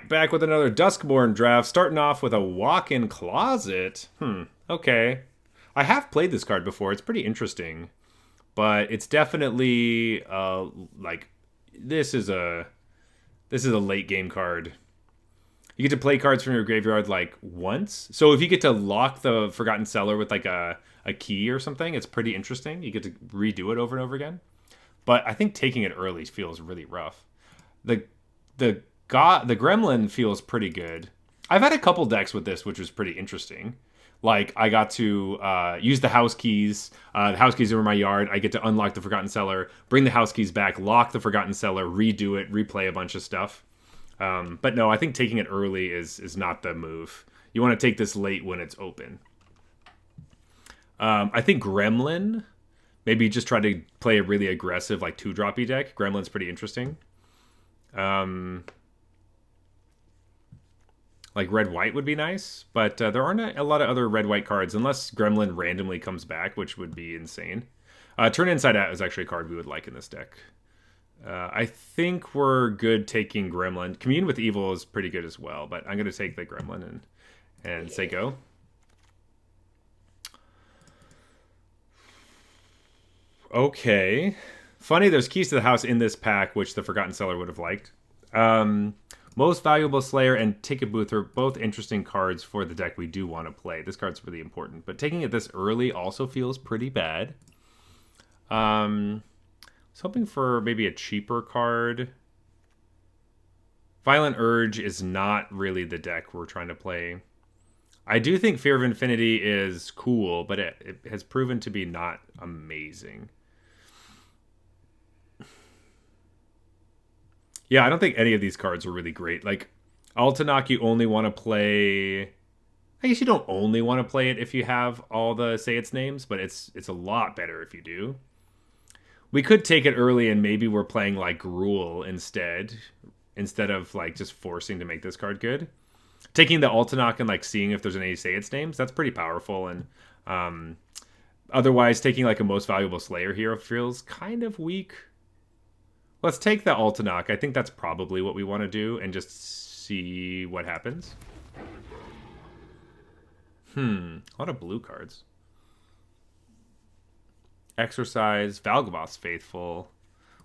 Back with another Duskmourn draft, starting off with a walk-in closet. Okay. I have played this card before. It's pretty interesting, but it's definitely like this is a this is a late game card. You get to play cards from your graveyard like once. So if you get to lock the Forgotten Cellar with like a key or something, it's pretty interesting. You get to redo it over and over again. But I think taking it early feels really rough. The the Gremlin feels pretty good. I've had a couple decks with this, which was pretty interesting. Like I got to use the house keys. The house keys are in my yard. I get to unlock the Forgotten Cellar, bring the house keys back, lock the Forgotten Cellar, redo it, replay a bunch of stuff. But no, I think taking it early is not the move. You want to take this late when it's open. I think Gremlin, maybe just try to play a really aggressive like 2-droppy deck. Gremlin's pretty interesting. Like red-white would be nice, but there aren't a lot of other red-white cards unless Gremlin randomly comes back, which would be insane. Turn Inside Out is actually a card we would like in this deck. I think we're good taking Gremlin. Commune with Evil is pretty good as well, but I'm going to take the Gremlin and say go. Okay. Funny, there's keys to the house in this pack, which the Forgotten Cellar would have liked. Most Valuable Slayer and Ticket Booth are both interesting cards for the deck we do want to play. This card's really important, but taking it this early also feels pretty bad. I was hoping for maybe a cheaper card. Violent Urge is not really the deck we're trying to play. I do think Fear of Infinity is cool, but it has proven to be not amazing. Yeah, I don't think any of these cards are really great. Like, Altanach, you only want to play... I guess you don't only want to play it if you have all the Say Its names, but it's a lot better if you do. We could take it early and maybe we're playing, like, Gruul instead of, like, just forcing to make this card good. Taking the Altanach and, like, seeing if there's any Say Its names, that's pretty powerful. And otherwise, taking, like, a Most Valuable Slayer hero feels kind of weak. Let's take the Altanach. I think that's probably what we want to do and just see what happens. A lot of blue cards. Exercise, Valgavoth's Faithful.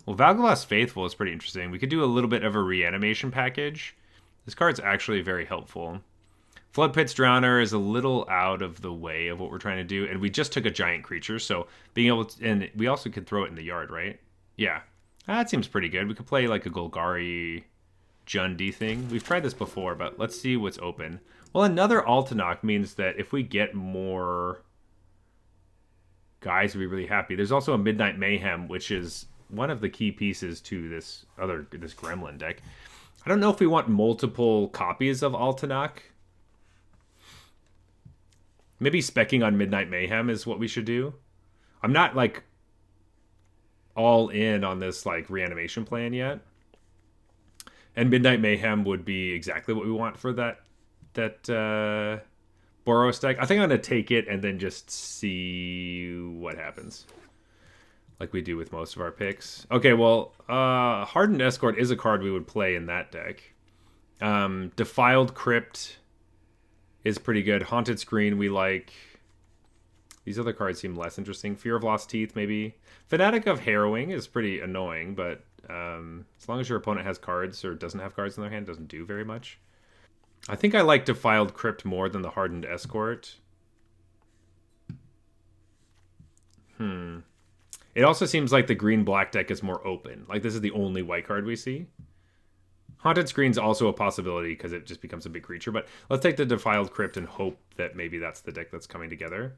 Well, Valgavoth's Faithful is pretty interesting. We could do a little bit of a reanimation package. This card's actually very helpful. Floodpit's Drowner is a little out of the way of what we're trying to do, and we just took a giant creature, so being able to... And we also could throw it in the yard, right? Yeah. That seems pretty good. We could play like a Golgari Jundi thing. We've tried this before, but let's see what's open. Well, another Altanach means that if we get more guys, we'll be really happy. There's also a Midnight Mayhem, which is one of the key pieces to this Gremlin deck. I don't know if we want multiple copies of Altanach. Maybe specking on Midnight Mayhem is what we should do. I'm not like all in on this like reanimation plan yet, and Midnight Mayhem would be exactly what we want for that Boros deck. I think I'm gonna take it and then just see what happens, like we do with most of our picks. Okay, well, Hardened Escort is a card we would play in that deck. Defiled Crypt is pretty good. Haunted Screen we like. These other cards seem less interesting. Fear of Lost Teeth, maybe. Fanatic of Harrowing is pretty annoying, but as long as your opponent has cards or doesn't have cards in their hand, it doesn't do very much. I think I like Defiled Crypt more than the Hardened Escort. It also seems like the green-black deck is more open. Like, this is the only white card we see. Haunted Screen's also a possibility because it just becomes a big creature, but let's take the Defiled Crypt and hope that maybe that's the deck that's coming together.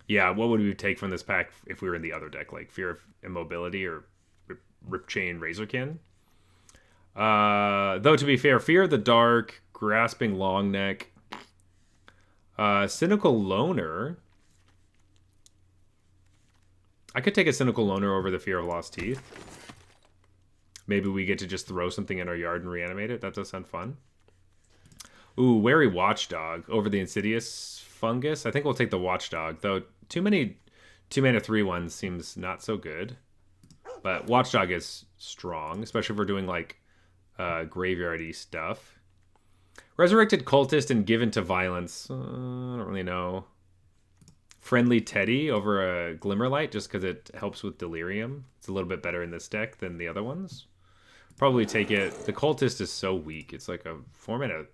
Yeah, what would we take from this pack if we were in the other deck? Like Fear of Immobility or Ripchain Razorkin? Though, to be fair, Fear of the Dark, Grasping Longneck, Cynical Loner. I could take a Cynical Loner over the Fear of Lost Teeth. Maybe we get to just throw something in our yard and reanimate it. That does sound fun. Ooh, Wary Watchdog over the Insidious Fungus. I think we'll take the Watchdog, though too many 2-mana 3/1 seems not so good. But Watchdog is strong, especially if we're doing like graveyardy stuff. Resurrected Cultist and Given to Violence. I don't really know. Friendly Teddy over a Glimmerlight just because it helps with Delirium. It's a little bit better in this deck than the other ones. Probably take it. The Cultist is so weak. It's like a 4-mana.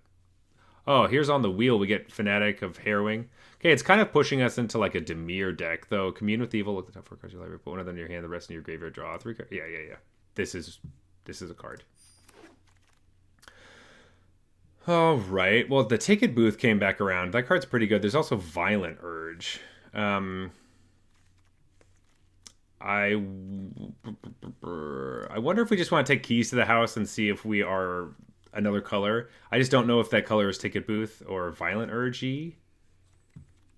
Oh, here's on the wheel we get Fanatic of Harrowing. Okay, it's kind of pushing us into like a Dimir deck, though. Commune with Evil, look at the top 4 cards of your library, put one of them in your hand, the rest in your graveyard, draw 3 cards. Yeah. This is a card. All right. Well, the Ticket Booth came back around. That card's pretty good. There's also Violent Urge. I wonder if we just want to take Keys to the House and see if we are another color. I just don't know if that color is Ticket Booth or Violent Urge-y.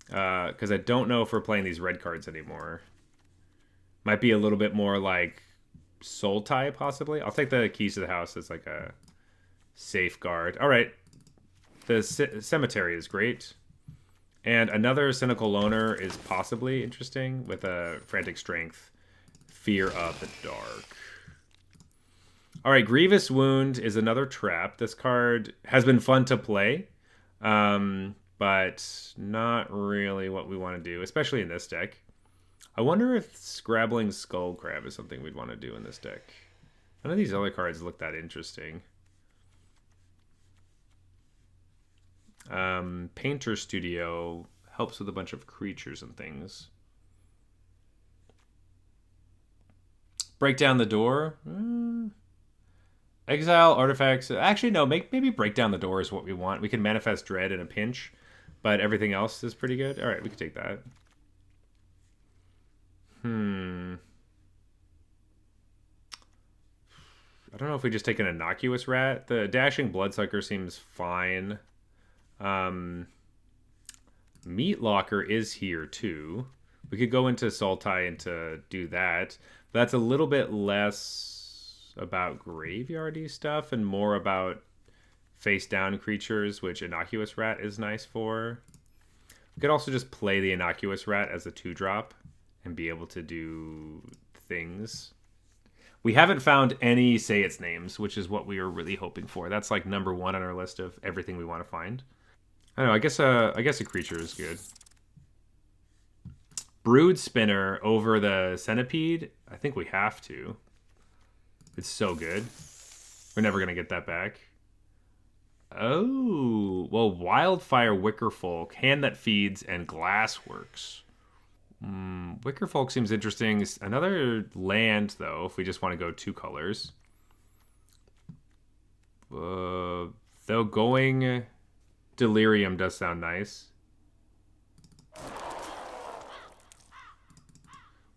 Because I don't know if we're playing these red cards anymore. Might be a little bit more like Sultai, possibly. I'll take the Keys to the House as like a safeguard. All right. The Cemetery is great. And another Cynical Loner is possibly interesting with a Frantic Strength, Fear of the Dark. All right, Grievous Wound is another trap. This card has been fun to play, but not really what we want to do, especially in this deck. I wonder if Scrabbling Skullcrab is something we'd want to do in this deck. None of these other cards look that interesting. Painter Studio helps with a bunch of creatures and things. Break Down the Door. Exile artifacts. Actually, no. Maybe Break Down the Door is what we want. We can manifest Dread in a pinch, but everything else is pretty good. All right, we can take that. I don't know if we just take an Innocuous Rat. The Dashing Bloodsucker seems fine. Meat Locker is here too. We could go into Sultai and to do that. But that's a little bit less about graveyardy stuff and more about face down creatures, which Innocuous Rat is nice for. We could also just play the Innocuous Rat as a 2-drop and be able to do things. We haven't found any Say Its Names, which is what we were really hoping for. That's like number 1 on our list of everything we want to find. I don't know. I guess a creature is good. Brood Spinner over the Centipede. I think we have to. It's so good. We're never gonna get that back. Oh, well, Wildfire Wickerfolk, Hand That Feeds, and Glassworks. Wickerfolk seems interesting. Another land, though, if we just want to go 2 colors. Though going Delirium does sound nice.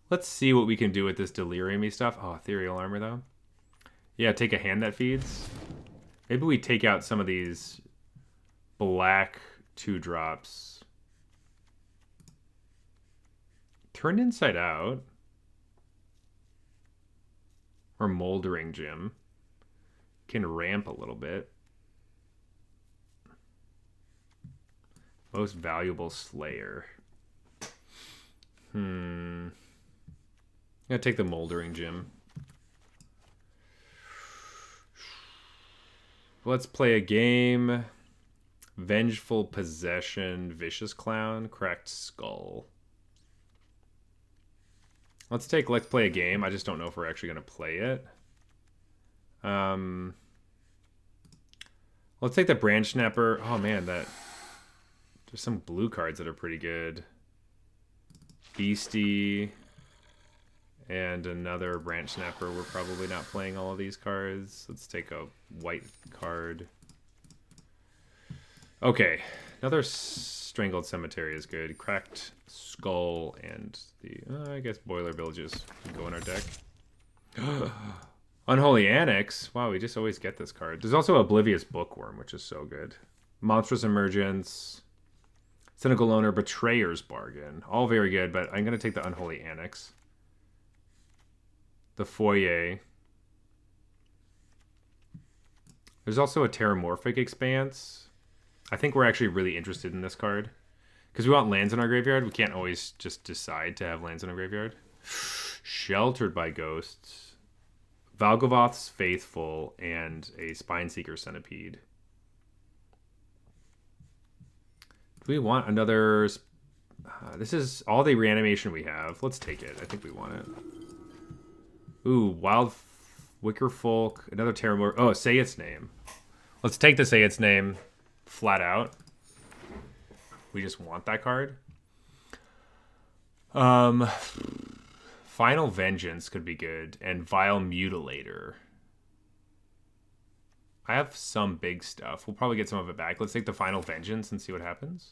Let's see what we can do with this Delirium-y stuff. Oh, Ethereal Armor, though. Yeah, take a Hand That Feeds. Maybe we take out some of these black 2-drops. Turn Inside Out. Or Moldering Gym. Can ramp a little bit. Most Valuable Slayer. I'm gonna take the Moldering Gym. Let's play a game. Vengeful Possession, Vicious Clown, Cracked Skull. Let's play a game. I just don't know if we're actually going to play it. Let's take the Branch Snapper. Oh man, there's some blue cards that are pretty good. Beastie and another Branch Snapper. We're probably not playing all of these cards. Let's take a white card. Okay, another Strangled Cemetery is good. Cracked Skull and the, I guess, Boiler Villages can go in our deck. Unholy Annex. Wow, we just always get this card. There's also Oblivious Bookworm, which is so good. Monstrous Emergence. Cynical Loner, Betrayer's Bargain. All very good, but I'm going to take the Unholy Annex. The Foyer. There's also a Terramorphic Expanse. I think we're actually really interested in this card. Because we want lands in our graveyard. We can't always just decide to have lands in our graveyard. Sheltered by Ghosts. Valgavoth's Faithful and a Spineseeker Centipede. Do we want another... this is all the reanimation we have. Let's take it. I think we want it. Ooh, Wild Wicker Folk. Another terrible... Oh, say its name. Let's take the say its name flat out. We just want that card. Final Vengeance could be good. And Vile Mutilator. I have some big stuff. We'll probably get some of it back. Let's take the Final Vengeance and see what happens.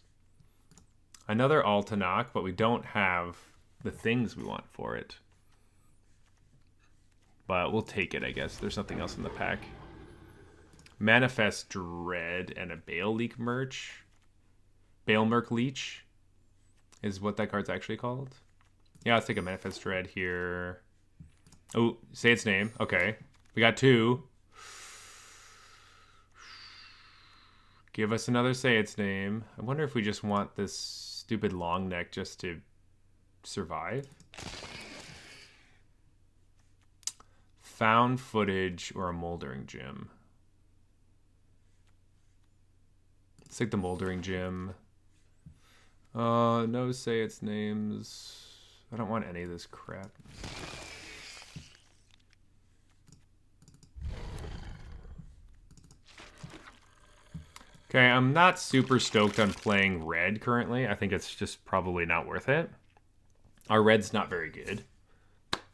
Another Altanach, but we don't have the things we want for it. But we'll take it, I guess. There's nothing else in the pack. Manifest Dread and a Bale Leak Merch. Balemerc Leech is what that card's actually called. Yeah, let's take a Manifest Dread here. Oh, say its name. Okay. We got 2. Give us another say its name. I wonder if we just want this stupid long neck just to survive. Found Footage or a Moldering Gym. Let's take the Moldering Gym. No say its names. I don't want any of this crap. Okay, I'm not super stoked on playing red currently. I think it's just probably not worth it. Our red's not very good.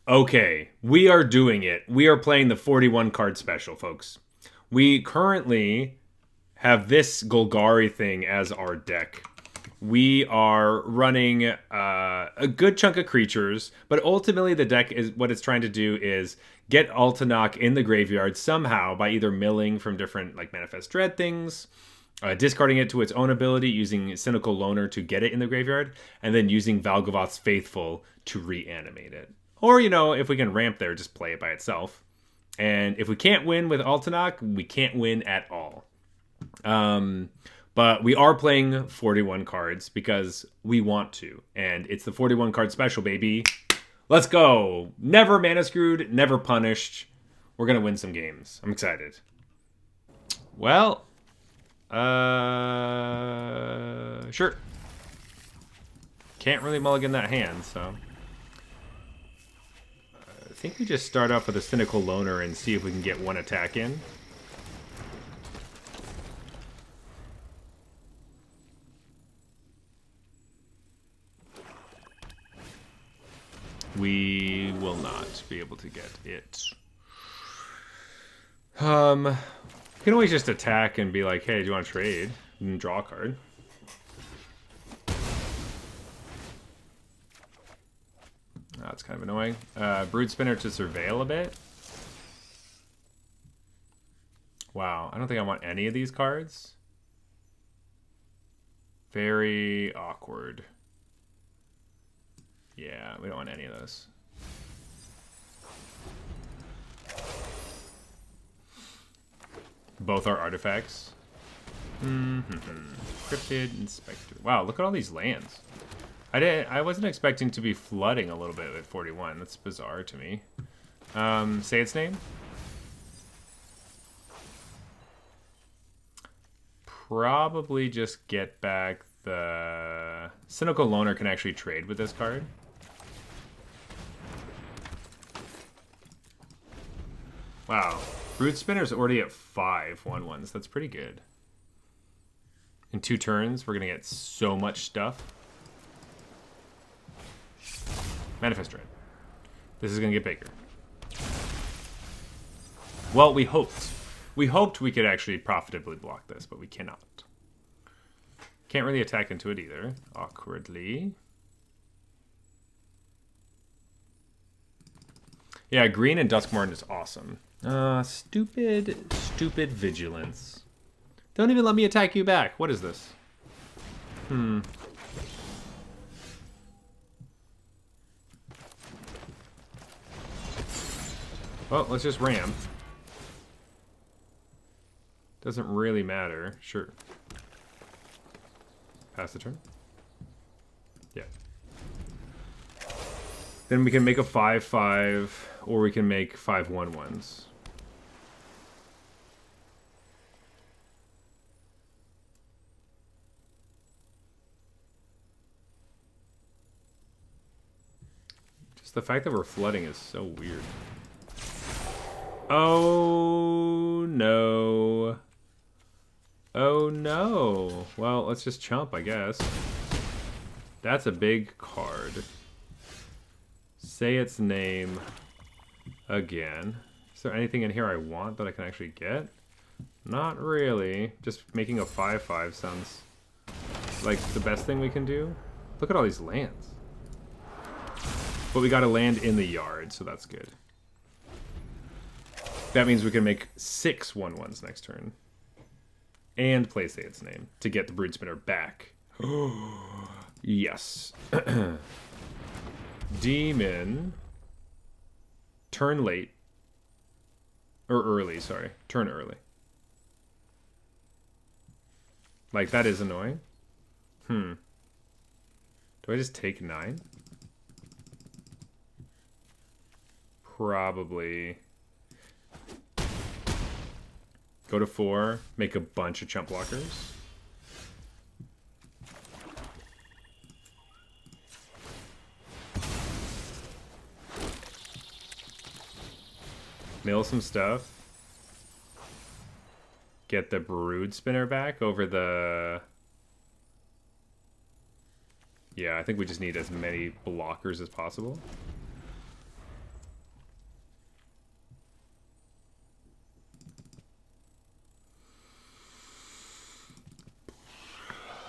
Okay, we are doing it. We are playing the 41 card special, folks. We currently have this Golgari thing as our deck. We are running a good chunk of creatures, but ultimately the deck is what it's trying to do is get Altanach in the graveyard somehow by either milling from different like Manifest Dread things, discarding it to its own ability, using Cynical Loner to get it in the graveyard, and then using Valgavoth's Faithful to reanimate it. Or, you know, if we can ramp there, just play it by itself. And if we can't win with Altanach, we can't win at all. But we are playing 41 cards because we want to. And it's the 41 card special, baby. Let's go. Never mana screwed, never punished. We're going to win some games. I'm excited. Well... sure. Can't really mulligan that hand, so... I think we just start off with a Cynical Loner and see if we can get one attack in. We will not be able to get it. You can always just attack and be like, hey, do you want to trade? And draw a card. That's kind of annoying. Brood Spinner to surveil a bit. Wow, I don't think I want any of these cards. Very awkward. Yeah, we don't want any of those. Both are artifacts. Cryptid Inspector. Wow, look at all these lands. I wasn't expecting to be flooding a little bit at 41. That's bizarre to me. Say its name. Probably just get back the... Cynical Loner can actually trade with this card. Wow. Brood Spinner's already at 5 1/1s. That's pretty good. In 2 turns, we're going to get so much stuff. Manifest Dread. This is going to get bigger. Well, we hoped. We hoped we could actually profitably block this, but we cannot. Can't really attack into it either. Awkwardly. Yeah, green and Duskmourn is awesome. Stupid Vigilance. Don't even let me attack you back. What is this? Well, let's just ram. Doesn't really matter. Sure. Pass the turn. Yeah. Then we can make a 5/5, or we can make 5 1/1s. Just the fact that we're flooding is so weird. Oh, no. Oh, no. Well, let's just chump, I guess. That's a big card. Say its name again. Is there anything in here I want that I can actually get? Not really. Just making a 5/5 sounds like the best thing we can do. Look at all these lands. But we got to land in the yard, so that's good. That means we can make 6 1/1s next turn. And play Say Its Name to get the Brood Spinner back. Yes. Demon. Turn late. Or early, sorry. Turn early. Like, that is annoying. Do I just take 9? Probably. Go to 4. Make a bunch of chump blockers. Mill some stuff. Get the Brood Spinner back over the... Yeah, I think we just need as many blockers as possible.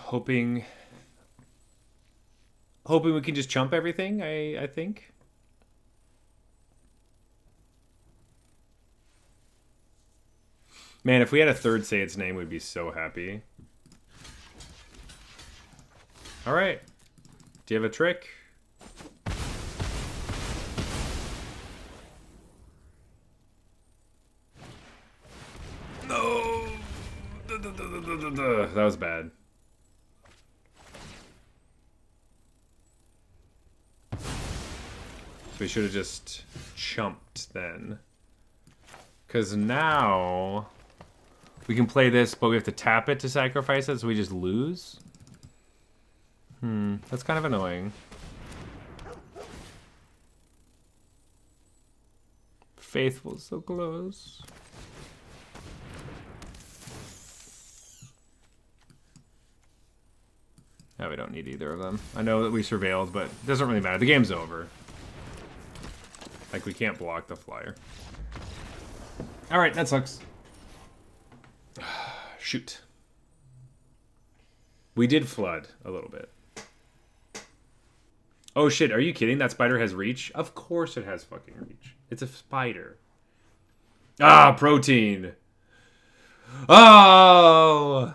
Hoping we can just chump everything, I think. Man, if we had a third Say Its Name, we'd be so happy. Alright. Do you have a trick? No! That was bad. So we should have just chumped then. Because now we can play this, but we have to tap it to sacrifice it, so we just lose. That's kind of annoying. Faithful, so close. No, we don't need either of them. I know that we surveilled, but it doesn't really matter. The game's over. Like, we can't block the flyer. Alright, that sucks. Shoot. We did flood a little bit. Oh shit, are you kidding? That spider has reach? Of course it has fucking reach. It's a spider. Ah, protein. Oh!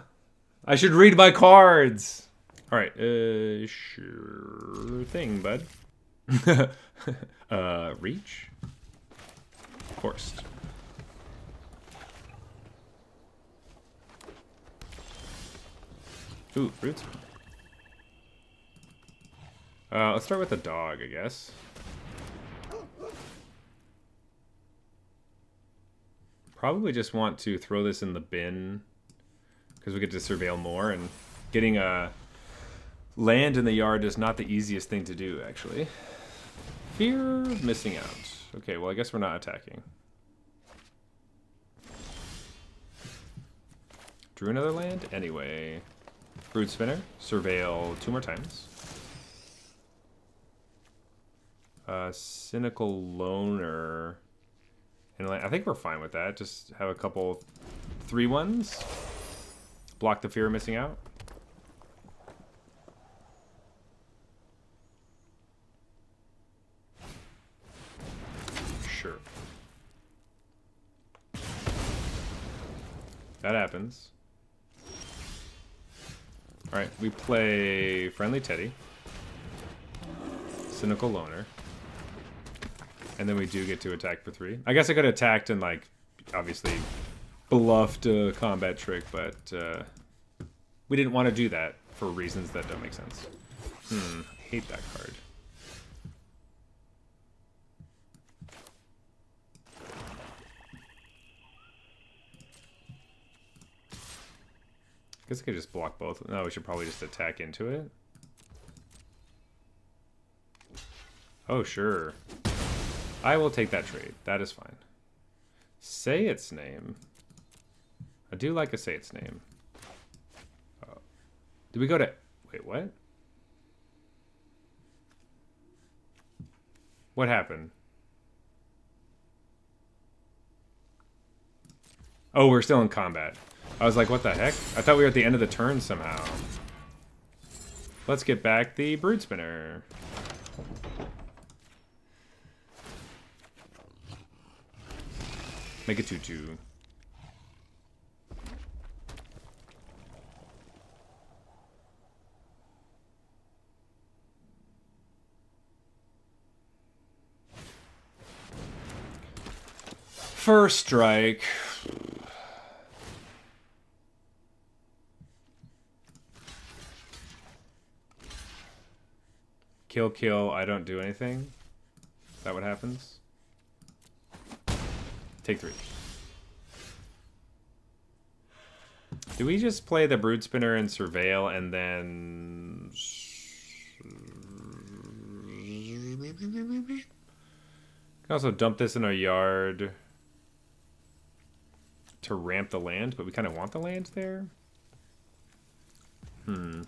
I should read my cards. Alright, sure thing, bud. Reach? Forced. Ooh, roots. Let's start with the dog, I guess. Probably just want to throw this in the bin because we get to surveil more, and getting a land in the yard is not the easiest thing to do, actually. Fear of missing out. Okay, well, I guess we're not attacking. Drew another land? Anyway. Brood Spinner. Surveil 2 more times. Cynical Loner. And I think we're fine with that. Just have a couple 3/1s. Block the fear of missing out. Sure. That happens. Alright, we play Friendly Teddy. Cynical Loner. And then we do get to attack for 3. I guess I could have attacked and, like, obviously bluffed a combat trick, but we didn't want to do that for reasons that don't make sense. Hate that card. I guess I could just block both. No, we should probably just attack into it. Oh, sure. I will take that trade. That is fine. Say its name. I do like a say its name. Oh. Did we go to... Wait, what? What happened? Oh, we're still in combat. I was like, what the heck? I thought we were at the end of the turn somehow. Let's get back the Brood Spinner. Make a 2/2. First strike. Kill, kill, I don't do anything. Is that what happens? Take 3. Do we just play the Brood Spinner and Surveil and then... Can also dump this in our yard to ramp the land, but we kind of want the land there. Hmm.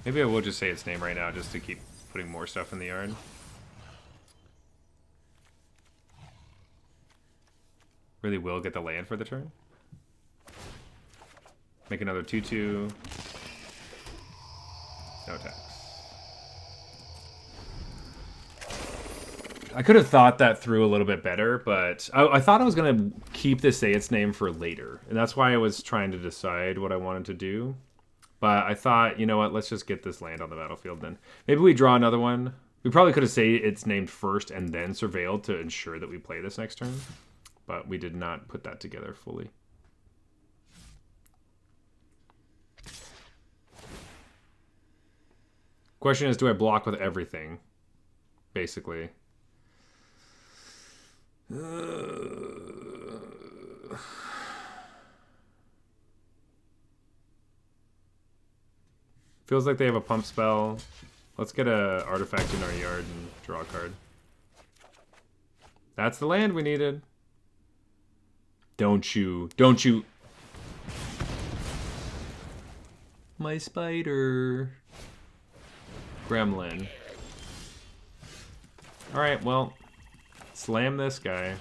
Maybe I will just say its name right now just to keep putting more stuff in the yard. Really will get the land for the turn. Make another 2/2. No attacks. I could have thought that through a little bit better, but I thought I was going to keep this say its name for later. And that's why I was trying to decide what I wanted to do. But I thought, you know what, let's just get this land on the battlefield then. Maybe we draw another one. We probably could have said its named first and then surveilled to ensure that we play this next turn. But we did not put that together fully. Question is, do I block with everything? Basically. Feels like they have a pump spell. Let's get a artifact in our yard and draw a card. That's the land we needed. Don't you. My spider. Gremlin. Alright, well. Slam this guy.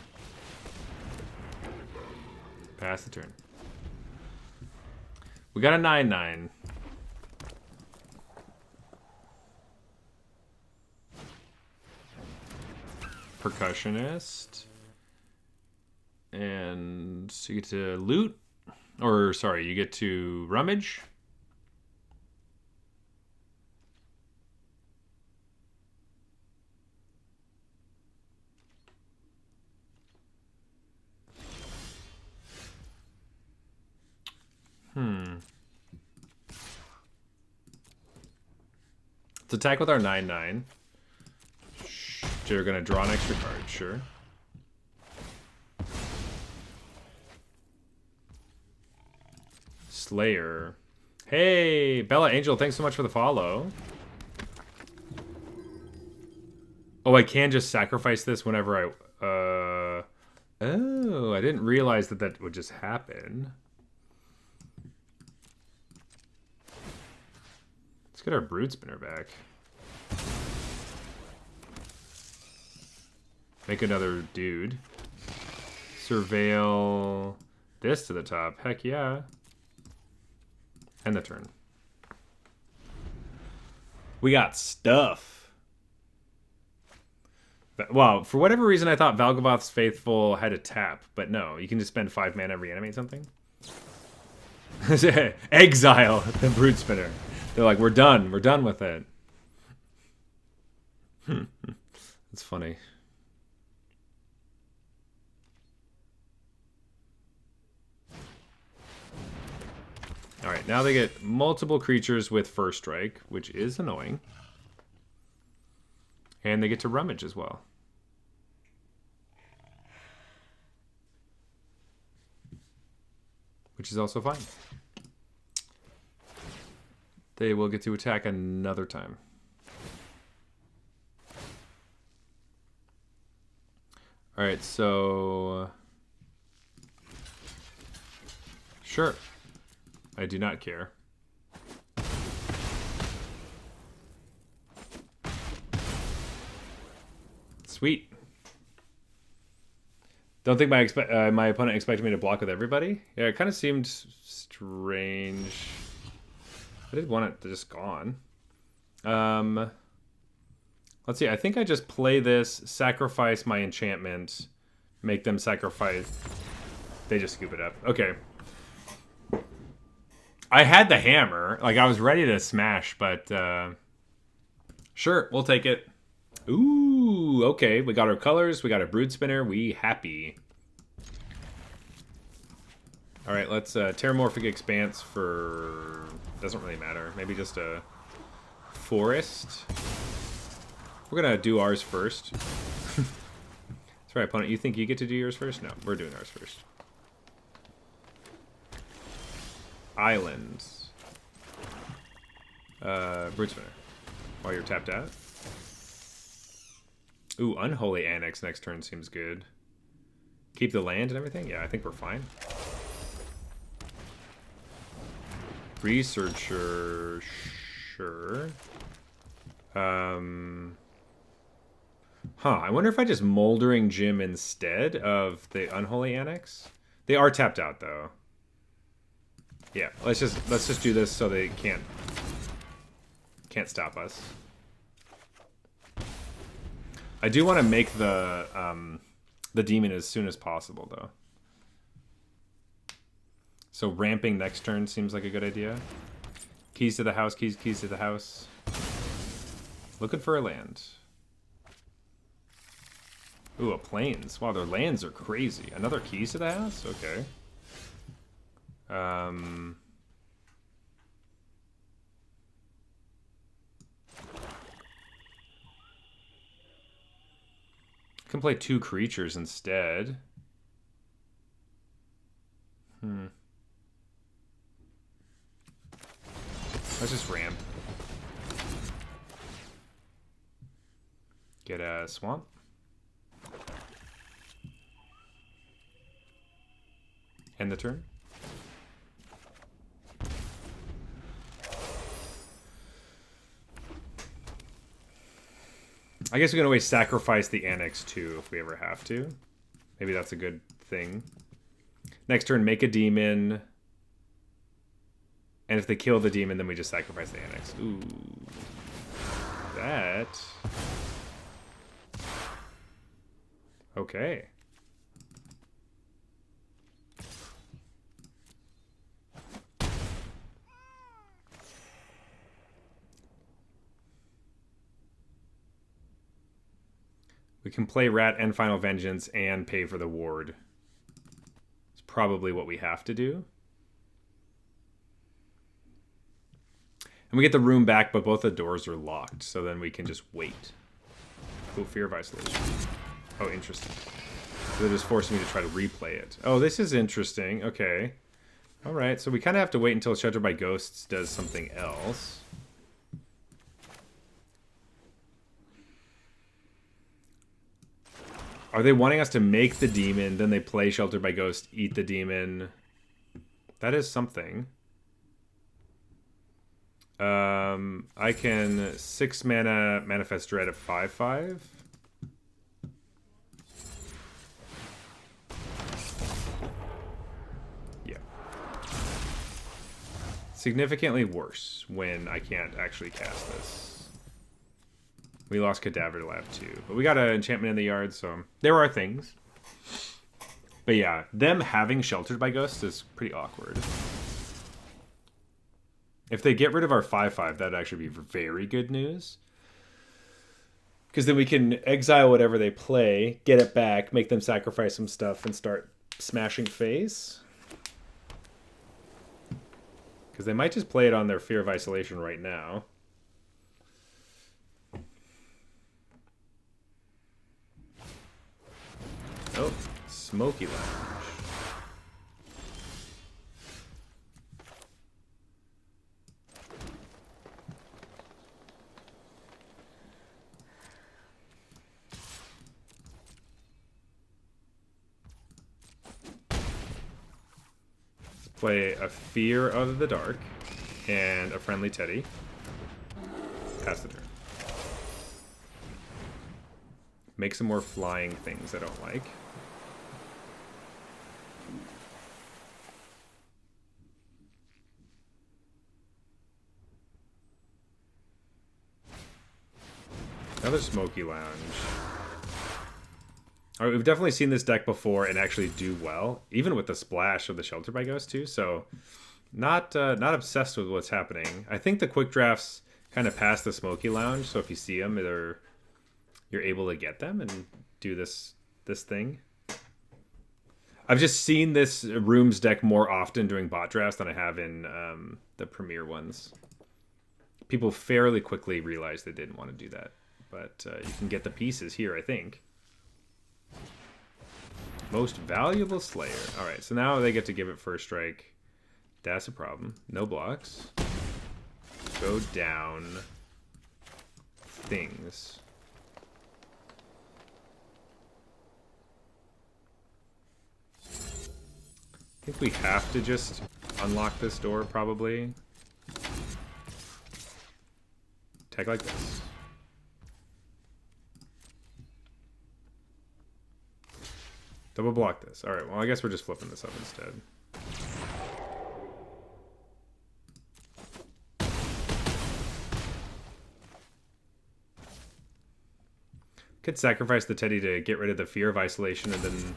Pass the turn. We got a 9/9. Percussionist. And you get to loot. Or, sorry, you get to rummage. Let's attack with our 9/9. So you're gonna draw an extra card, sure. Slayer. Hey, Bella Angel, thanks so much for the follow. Oh, I can just sacrifice this whenever I... Oh, I didn't realize that that would just happen. Let's get our Brood Spinner back. Make another dude. Surveil this to the top. Heck yeah. End the turn. We got stuff. Wow, for whatever reason I thought Valgavoth's Faithful had a tap, but no, you can just spend 5 mana and reanimate something. Exile the Brood Spinner. They're like, we're done with it. That's funny. Alright, now they get multiple creatures with first strike, which is annoying. And they get to rummage as well. Which is also fine. They will get to attack another time. Alright, so... Sure. I do not care. Sweet. Don't think my opponent expected me to block with everybody. Yeah, it kind of seemed strange. I did want it to just gone. Let's see. I think I just play this, sacrifice my enchantment, make them sacrifice. They just scoop it up. Okay. I had the hammer. Like, I was ready to smash, but sure, we'll take it. Ooh, okay. We got our colors. We got a brood spinner. We happy. All right, let's Terramorphic Expanse for... Doesn't really matter. Maybe just a forest. We're going to do ours first. That's right, opponent. You think you get to do yours first? No, we're doing ours first. Islands. Brood spinner. While you're tapped out. Ooh, Unholy Annex next turn seems good. Keep the land and everything? Yeah, I think we're fine. Researcher, sure. I wonder if I just Moldering Gym instead of the Unholy Annex. They are tapped out though. Yeah, let's just do this so they can't stop us. I do want to make the demon as soon as possible though. So ramping next turn seems like a good idea. Keys to the house, keys to the house. Looking for a land. Ooh, a plains. Wow, their lands are crazy. Another keys to the house? Okay. Can play 2 creatures instead. Let's just ramp. Get a swamp. End the turn. I guess we can always sacrifice the Annex too if we ever have to. Maybe that's a good thing. Next turn, make a demon. And if they kill the demon, then we just sacrifice the Annex. Ooh. That. Okay. We can play Rat and Final Vengeance and pay for the ward. It's probably what we have to do. And we get the room back, but both the doors are locked, so then we can just wait. Oh, Fear of Isolation. Oh, interesting. So they're just forcing me to try to replay it. Oh, this is interesting. Okay. Alright, so we kind of have to wait until Sheltered by Ghosts does something else. Are they wanting us to make the demon, then they play Sheltered by Ghost, eat the demon? That is something. I can 6 mana Manifest Dread at 5/5. Yeah. Significantly worse when I can't actually cast this. We lost Cadaver Lab too, but we got an enchantment in the yard, so there are things. But yeah, them having Sheltered by Ghosts is pretty awkward. If they get rid of our 5/5, that'd actually be very good news. Because then we can exile whatever they play, get it back, make them sacrifice some stuff, and start smashing face. Because Because they might just play it on their Fear of Isolation right now. Oh, Smoky Lounge. Play a Fear of the Dark and a Friendly Teddy. Pass the turn. Make some more flying things I don't like. Another Smoky Lounge. All right, we've definitely seen this deck before and actually do well, even with the splash of the Shelter by Ghost too. So, not obsessed with what's happening. I think the quick drafts kind of pass the Smoky Lounge, so if you see them, you're able to get them and do this thing. I've just seen this Rooms deck more often during bot drafts than I have in the Premier ones. People fairly quickly realized they didn't want to do that, but you can get the pieces here, I think. Most Valuable Slayer. Alright, so now they get to give it first strike. That's a problem. No blocks. Go down. Things. I think we have to just unlock this door, probably. Tag like this. Double block this. Alright, well I guess we're just flipping this up instead. Could sacrifice the Teddy to get rid of the Fear of Isolation and then...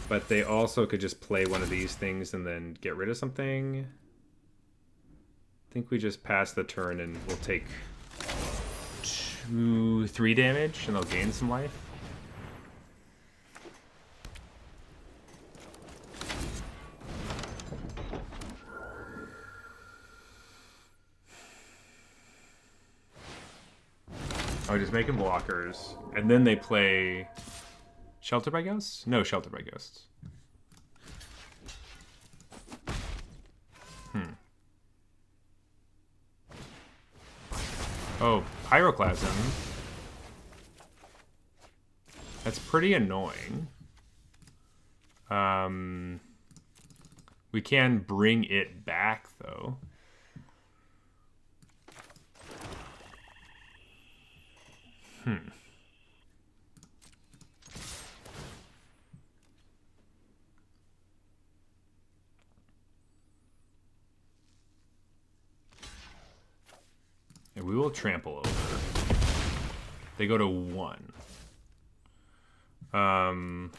But they also could just play one of these things and then get rid of something. I think we just pass the turn and we'll take 3 damage and they'll gain some life. Oh, just making blockers. And then they play Shelter by Ghosts? No, Shelter by Ghosts. Oh, Pyroclasm. That's pretty annoying. We can bring it back, though. And we will trample over. They go to 1.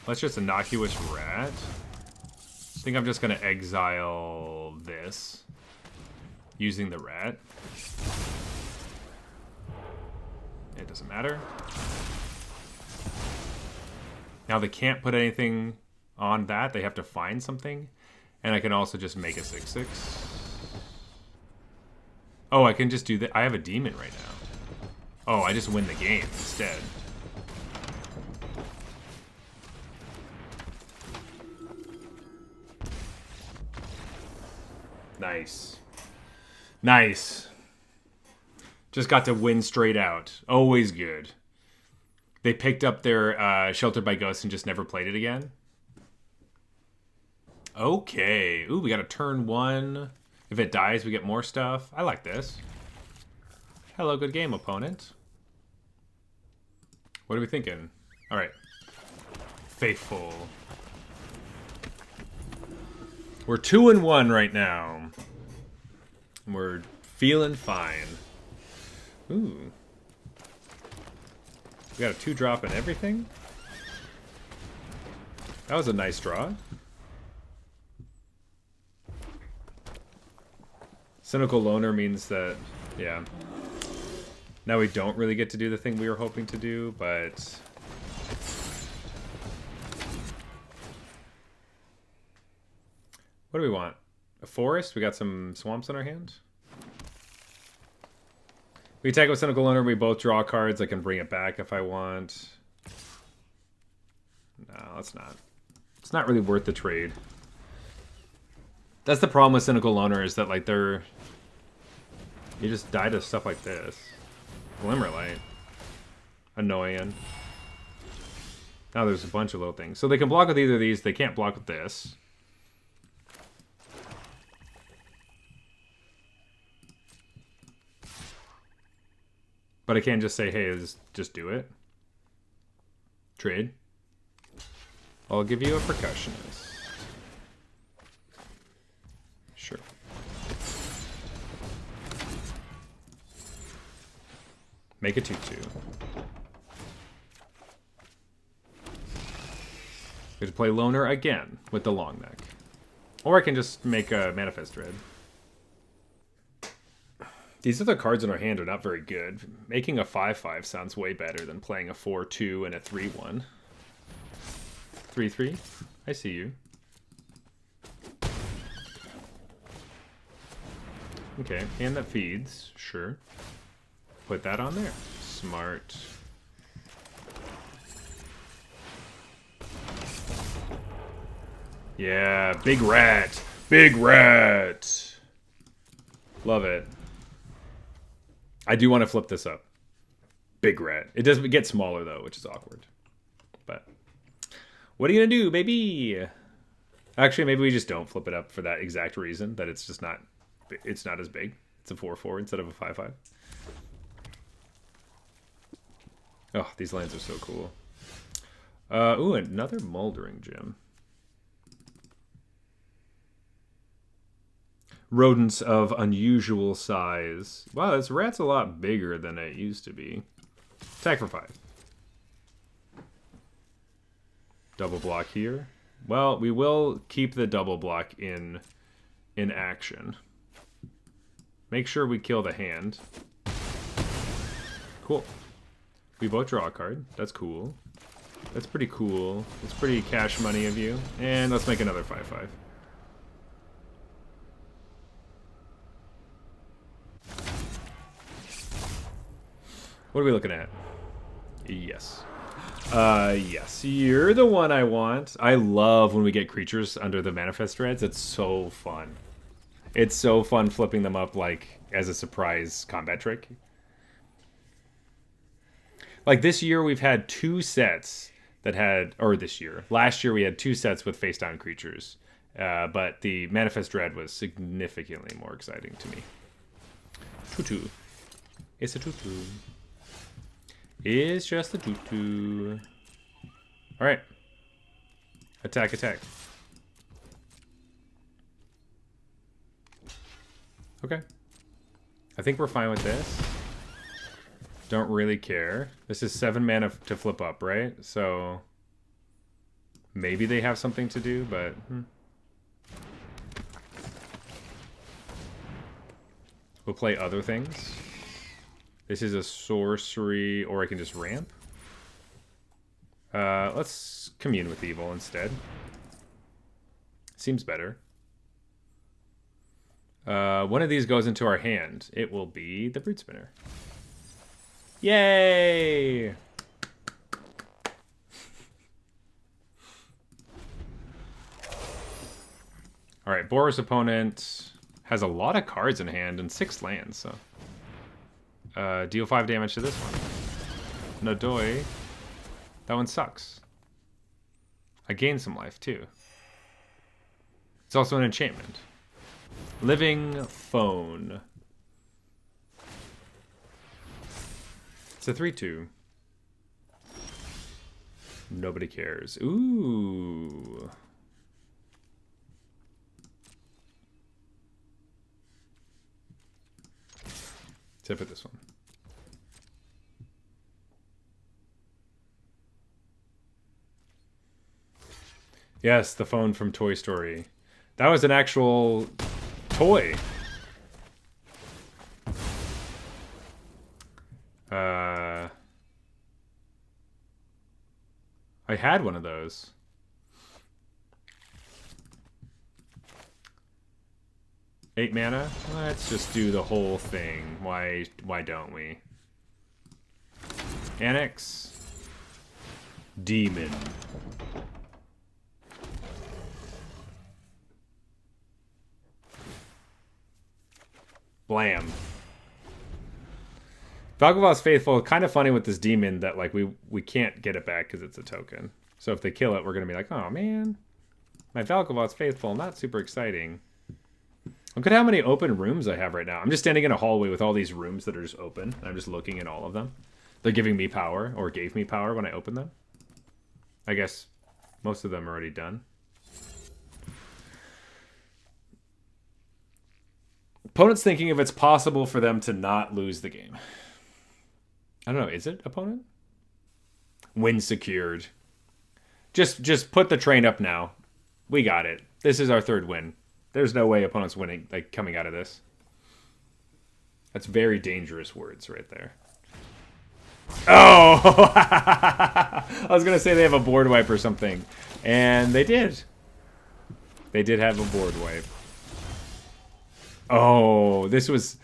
Let's just Innocuous Rat. I think I'm just going to exile this using the rat. It doesn't matter. Now they can't put anything on that. They have to find something. And I can also just make a 6/6. Oh, I can just do that. I have a demon right now. Oh, I just win the game instead. Nice. Nice. Just got to win straight out. Always good. They picked up their Shelter by Ghosts and just never played it again. Okay. Ooh, we got a turn 1. If it dies, we get more stuff. I like this. Hello, good game, opponent. What are we thinking? All right. Faithful. We're 2-1 right now. We're feeling fine. Ooh. We got a 2-drop and everything. That was a nice draw. Cynical Loner means that, yeah. Now we don't really get to do the thing we were hoping to do, but... What do we want? A forest. We got some swamps in our hand. We attack with Cynical Owner. We both draw cards. I can bring it back if I want. No, it's not. It's not really worth the trade. That's the problem with Cynical Loner is that like they're... You just die to stuff like this. Glimmerlight. Annoying. Now there's a bunch of little things. So they can block with either of these. They can't block with this. But I can't just say, hey, just do it. Trade. I'll give you a percussionist. Sure. Make a 2/2. We have to play Loner again with the long neck. Or I can just make a Manifest Dread. These other cards in our hand are not very good. Making a 5/5 sounds way better than playing a 4/2 and a 3/1. 3/3? I see you. Okay, hand that feeds. Sure. Put that on there. Smart. Yeah, big rat. Big rat. Love it. I do want to flip this up. Big rat. It does get smaller though, which is awkward. But what are you gonna do, baby? Actually, maybe we just don't flip it up for that exact reason, that it's just not, it's not as big. It's a 4/4 instead of a 5/5. Oh, these lands are so cool. Ooh, another Moldering Gem. Rodents of unusual size. Wow, this rat's a lot bigger than it used to be. Attack for 5. Double block here. Well, we will keep the double block in action. Make sure we kill the hand. Cool. We both draw a card. That's cool. That's pretty cool. It's pretty cash money of you. And let's make another 5/5. What are we looking at? Yes. Yes. You're the one I want. I love when we get creatures under the Manifest Dreads. It's so fun. It's so fun flipping them up like as a surprise combat trick. Like this year we've had 2 sets that had, or this year. Last year we had 2 sets with face down creatures. But the Manifest Dread was significantly more exciting to me. Tutu. It's a tutu. It's just a tutu. Alright. Attack, attack. Okay. I think we're fine with this. Don't really care. This is 7 mana to flip up, right? So maybe they have something to do, but... We'll play other things. This is a sorcery, or I can just ramp. Let's commune with evil instead. Seems better. One of these goes into our hand. It will be the Brute Spinner. Yay! Alright, Boris' opponent has a lot of cards in hand and 6 lands, so... deal 5 damage to this one. Nadoi. That one sucks. I gained some life, too. It's also an enchantment. Living Phone. It's a 3/2. Nobody cares. Ooh. Except for this one. Yes, the phone from Toy Story. That was an actual toy. I had one of those. 8 mana? Let's just do the whole thing. Why don't we? Annex. Demon. Blam. Valgavoth's Faithful, kind of funny with this demon that like we can't get it back because it's a token. So if they kill it, we're going to be like, oh man, my Valgavoth's Faithful, not super exciting. Look at how many open rooms I have right now. I'm just standing in a hallway with all these rooms that are just open. I'm just looking at all of them. They're giving me power, or gave me power when I opened them. I guess most of them are already done. Opponent's thinking if it's possible for them to not lose the game. I don't know, is it, opponent? Win secured. Just put the train up now. We got it. This is our third win. There's no way opponent's winning, like, coming out of this. That's very dangerous words right there. Oh! I was going to say they have a board wipe or something. And they did. They did have a board wipe. Oh, that's the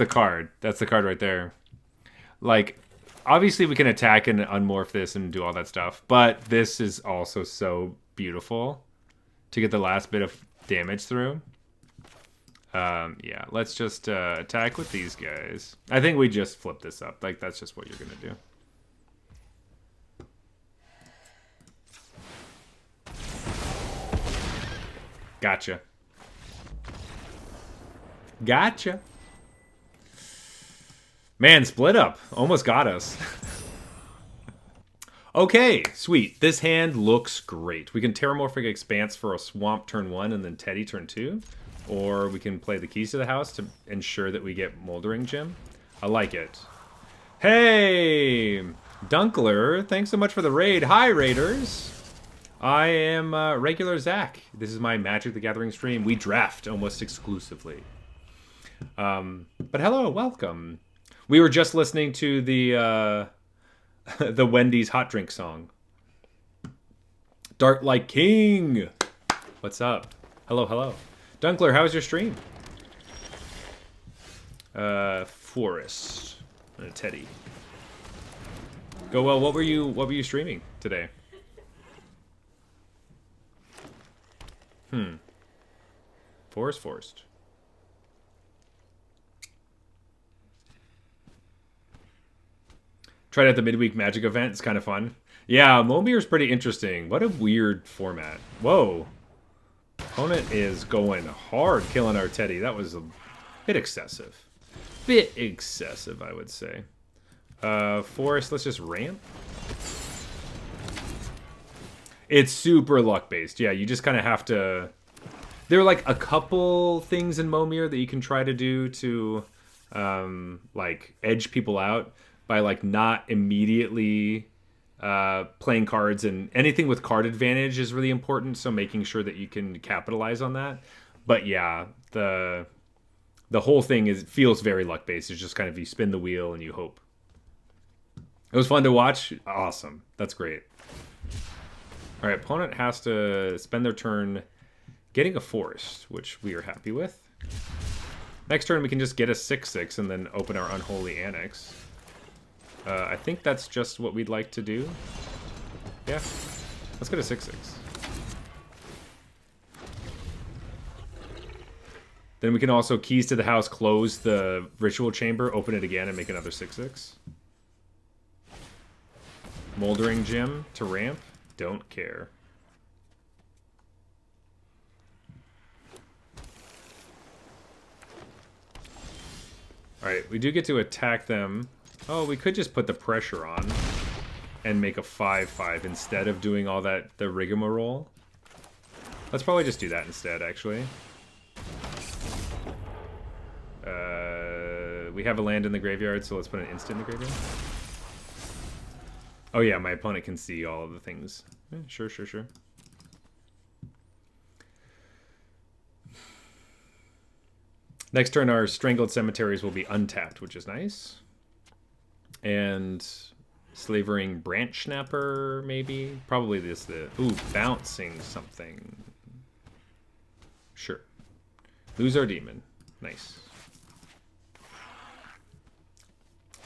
card. That's the card right there. Like, obviously we can attack and unmorph this and do all that stuff, but this is also so beautiful to get the last bit of damage through. Yeah, let's just attack with these guys. I think we just flip this up. Like, that's just what you're gonna do. Gotcha. Gotcha. Man, split up. Almost got us. Okay, sweet. This hand looks great. We can Terramorphic Expanse for a Swamp turn 1 and then Teddy turn 2. Or we can play the Keys to the House to ensure that we get Moldering Gem. I like it. Hey! Dunkler, thanks so much for the raid. Hi, Raiders! I am regular Zach. This is my Magic the Gathering stream. We draft almost exclusively. But hello, welcome. We were just listening to the the Wendy's hot drink song. Dart Like King. What's up? Hello, hello. Dunkler, how was your stream? Forest and a Teddy. Go well. What were you streaming today? Forest. Tried out the midweek Magic event. It's kind of fun. Yeah, Momir's pretty interesting. What a weird format. Whoa. Opponent is going hard killing our Teddy. That was a bit excessive. Bit excessive, I would say. Forest, let's just ramp. It's super luck-based. Yeah, you just kind of have to... There are like a couple things in Momir that you can try to do to like edge people out by like not immediately playing cards, and anything with card advantage is really important, so making sure that you can capitalize on that. But yeah, the whole thing feels very luck-based. It's just kind of you spin the wheel and you hope. It was fun to watch. Awesome. That's great. All right, opponent has to spend their turn getting a forest, which we are happy with. Next turn, we can just get a 6/6 and then open our Unholy Annex. I think that's just what we'd like to do. Yeah, let's get a 6/6. Then we can also Keys to the House, close the Ritual Chamber, open it again, and make another 6/6. Moldering Gem to ramp. Don't care. Alright, we do get to attack them. Oh, we could just put the pressure on and make a 5/5 instead of doing all that, the rigmarole. Let's probably just do that instead, actually. We have a land in the graveyard, so let's put an instant in the graveyard. Oh yeah, my opponent can see all of the things. Yeah, sure. Next turn, our Strangled Cemeteries will be untapped, which is nice. And Slavering Branch Snapper, maybe? Probably this. Ooh, bouncing something. Sure. Lose our demon. Nice.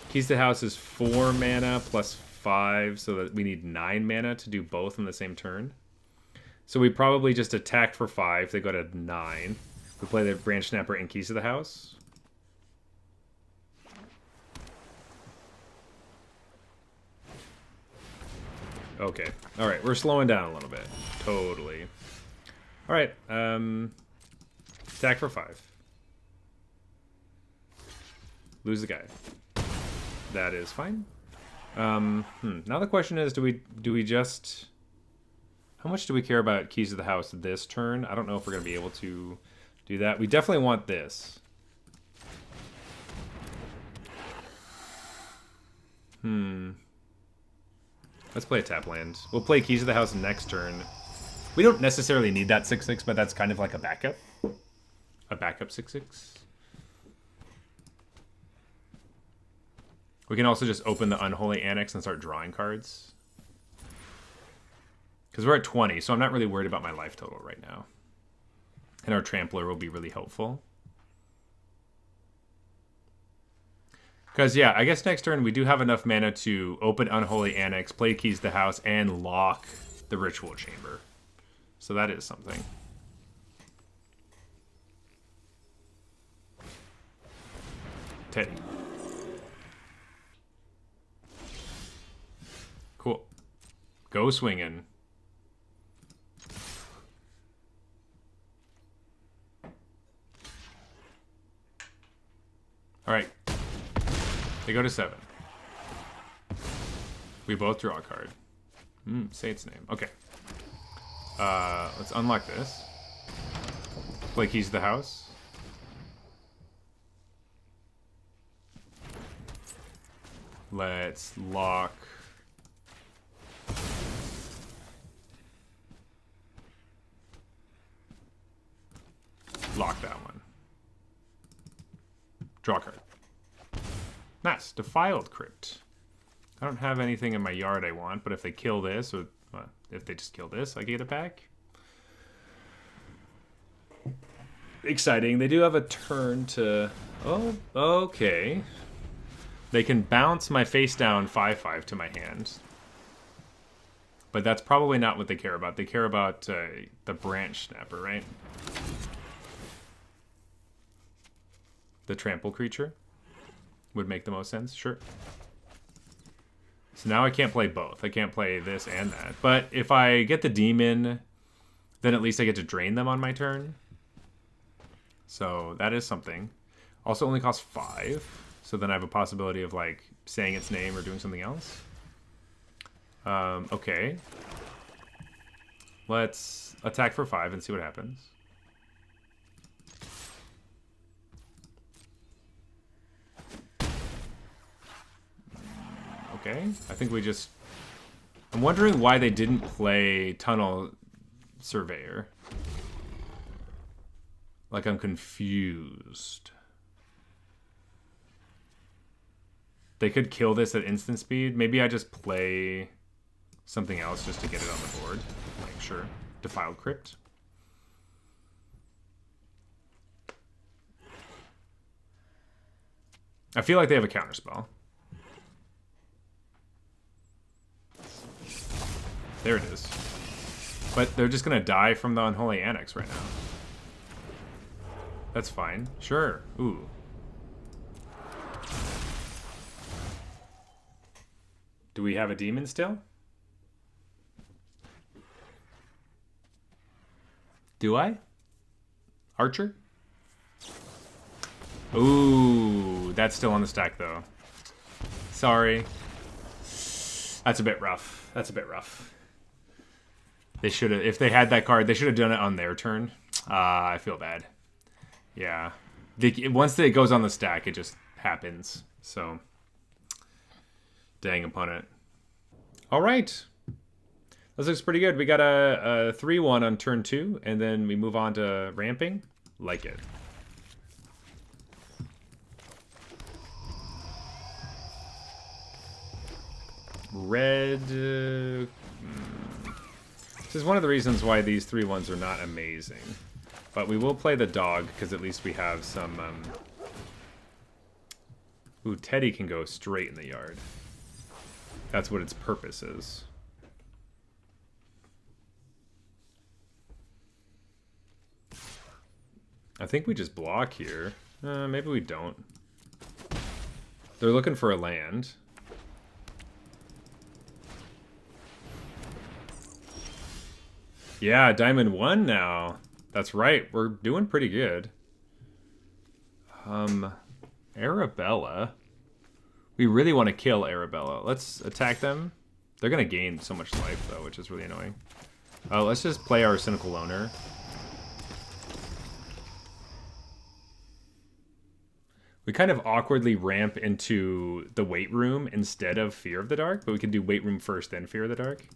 Keys to House is 4 mana plus 5, so that we need 9 mana to do both in the same turn. So we probably just attacked for 5. They go to 9. We play the Branch Snapper and Keys to the House. Okay. Alright, we're slowing down a little bit. Totally. Alright, attack for 5. Lose the guy. That is fine. Now the question is, do we just... How much do we care about Keys to the House this turn? I don't know if we're going to be able to do that. We definitely want this. Let's play a tap land. We'll play Keys to the House next turn. We don't necessarily need that 6/6, but that's kind of like a backup. A backup 6/6. We can also just open the Unholy Annex and start drawing cards. Because we're at 20, so I'm not really worried about my life total right now. And our Trampler will be really helpful. Because, yeah, I guess next turn we do have enough mana to open Unholy Annex, play Keys to the House, and lock the Ritual Chamber. So that is something. Teddy. Cool. Go swinging. All right. They go to 7. We both draw a card. Say its name. Okay. Let's unlock this. Play Keys to the House. Let's lock... Lock that one. Draw a card. Nice. Defiled Crypt. I don't have anything in my yard I want, but if they kill this, or if they just kill this, I get it back. Exciting. They do have a turn to... Oh, okay. They can bounce my face down 5/5 to my hand. But that's probably not what they care about. They care about the Branch Snapper, right? The trample creature would make the most sense, sure. So now I can't play both. I can't play this and that. But if I get the demon, then at least I get to drain them on my turn. So that is something. Also only costs 5. So then I have a possibility of like saying its name or doing something else. Okay. Let's attack for 5 and see what happens. Okay, I think we just... I'm wondering why they didn't play Tunnel Surveyor. Like, I'm confused. They could kill this at instant speed. Maybe I just play something else just to get it on the board. Like, sure. Defiled Crypt. I feel like they have a counterspell. There it is. But they're just going to die from the Unholy Annex right now. That's fine. Sure. Ooh. Do we have a demon still? Do I? Archer? Ooh, that's still on the stack though. Sorry. That's a bit rough. That's a bit rough. They should have, if they had that card, they should have done it on their turn. I feel bad. Yeah. Once it goes on the stack, it just happens. So, dang opponent. All right. This looks pretty good. We got a 3-1 on turn 2, and then we move on to ramping. Like it. Red. This is one of the reasons why these 3-1s are not amazing. But we will play the dog, because at least we have some... Ooh, Teddy can go straight in the yard. That's what its purpose is. I think we just block here. Maybe we don't. They're looking for a land. Yeah, Diamond 1 now. That's right. We're doing pretty good. Arabella. We really want to kill Arabella. Let's attack them. They're going to gain so much life, though, which is really annoying. Let's just play our Cynical Loner. We kind of awkwardly ramp into the Weight Room instead of Fear of the Dark, but we can do Weight Room first, then Fear of the Dark.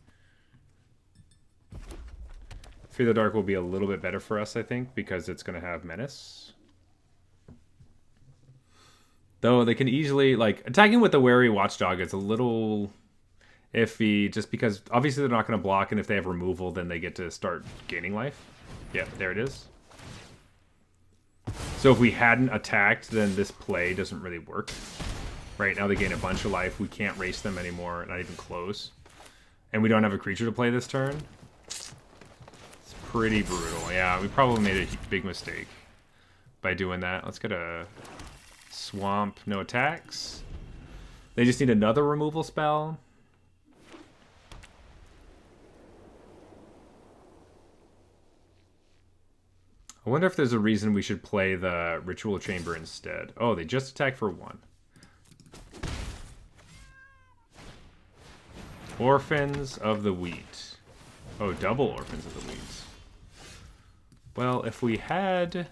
Fear of the Dark will be a little bit better for us, I think, because it's going to have Menace. Though they can easily, like, attacking with the Wary Watchdog is a little iffy, just because obviously they're not going to block, and if they have removal, then they get to start gaining life. Yeah, there it is. So if we hadn't attacked, then this play doesn't really work. Right now they gain a bunch of life. We can't race them anymore, not even close. And we don't have a creature to play this turn. It's pretty brutal. Yeah, we probably made a big mistake by doing that. Let's get a swamp, no attacks. They just need another removal spell. I wonder if there's a reason we should play the Ritual Chamber instead. Oh, they just attack for 1. Orphans of the Wheat. Oh, double Orphans of the Wheat. Well, if we had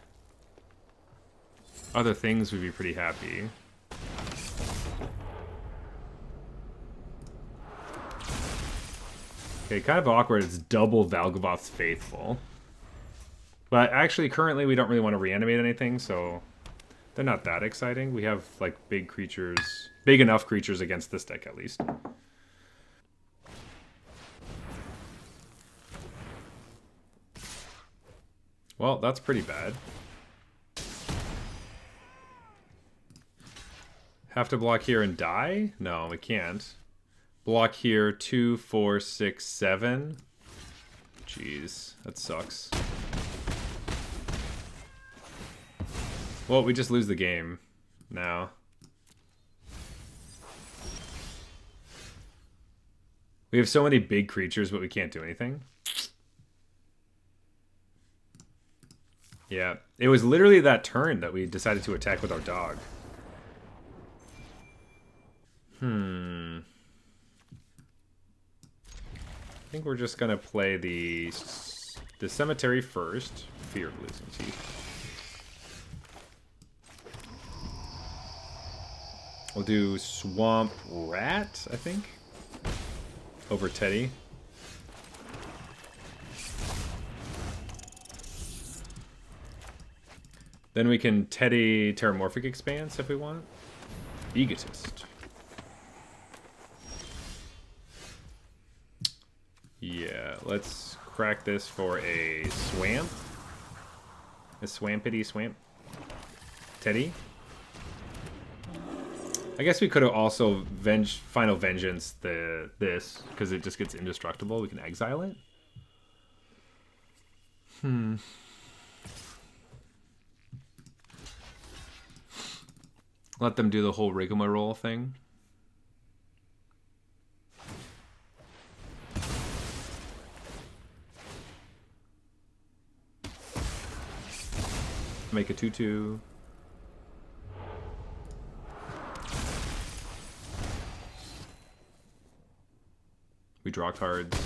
other things, we'd be pretty happy. Okay, kind of awkward. It's double Valgavoth's Faithful. But actually, currently, we don't really want to reanimate anything, so they're not that exciting. We have, like, big creatures, big enough creatures against this deck, at least. Well, that's pretty bad. Have to block here and die? No, we can't. Block here, 2, 4, 6, 7. Jeez, that sucks. Well, we just lose the game now. We have so many big creatures, but we can't do anything. Yeah, it was literally that turn that we decided to attack with our dog. I think we're just gonna play the cemetery first. Fear of losing teeth. We'll do Swamp Rat, I think, over Teddy. Then we can Teddy Terramorphic Expanse if we want. Egotist. Yeah, let's crack this for a Swamp. A Swampity Swamp. Teddy. I guess we could have also Final Vengeance this, because it just gets indestructible. We can exile it. Let them do the whole rigmarole thing. Make a 2/2. We draw cards.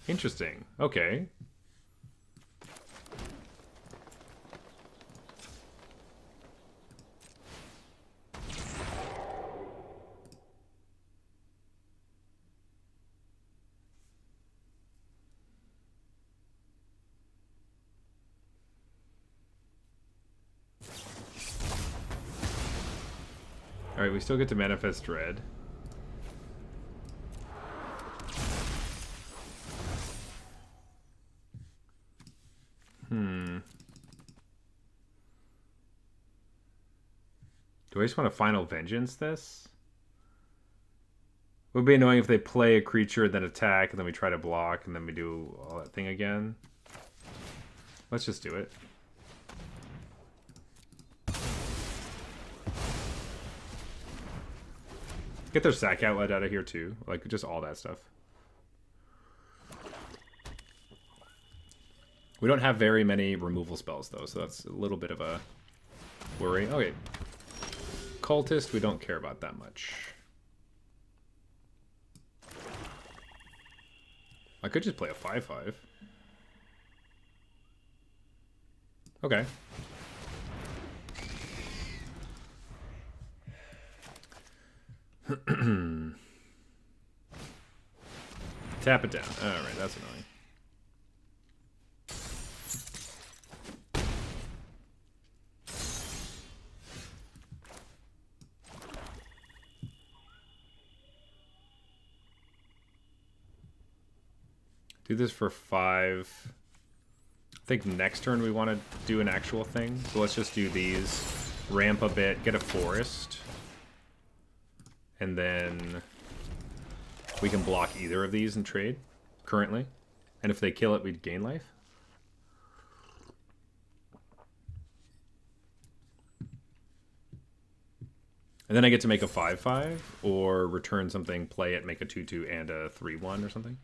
Interesting. Okay. Alright, we still get to Manifest Dread. Do I just want to Final Vengeance this? It would be annoying if they play a creature, then attack, and then we try to block, and then we do all that thing again. Let's just do it. Get their sack outlet out of here too. Like, just all that stuff. We don't have very many removal spells though, so that's a little bit of a worry. Okay. Cultist, we don't care about that much. I could just play a 5/5. Okay. Tap it down. Alright, that's annoying. Do this for 5. I think next turn we want to do an actual thing. So let's just do these. Ramp a bit, get a forest. And then we can block either of these and trade currently. And if they kill it, we'd gain life. And then I get to make a 5/5 or return something, play it, make a 2/2 and a 3/1 or something.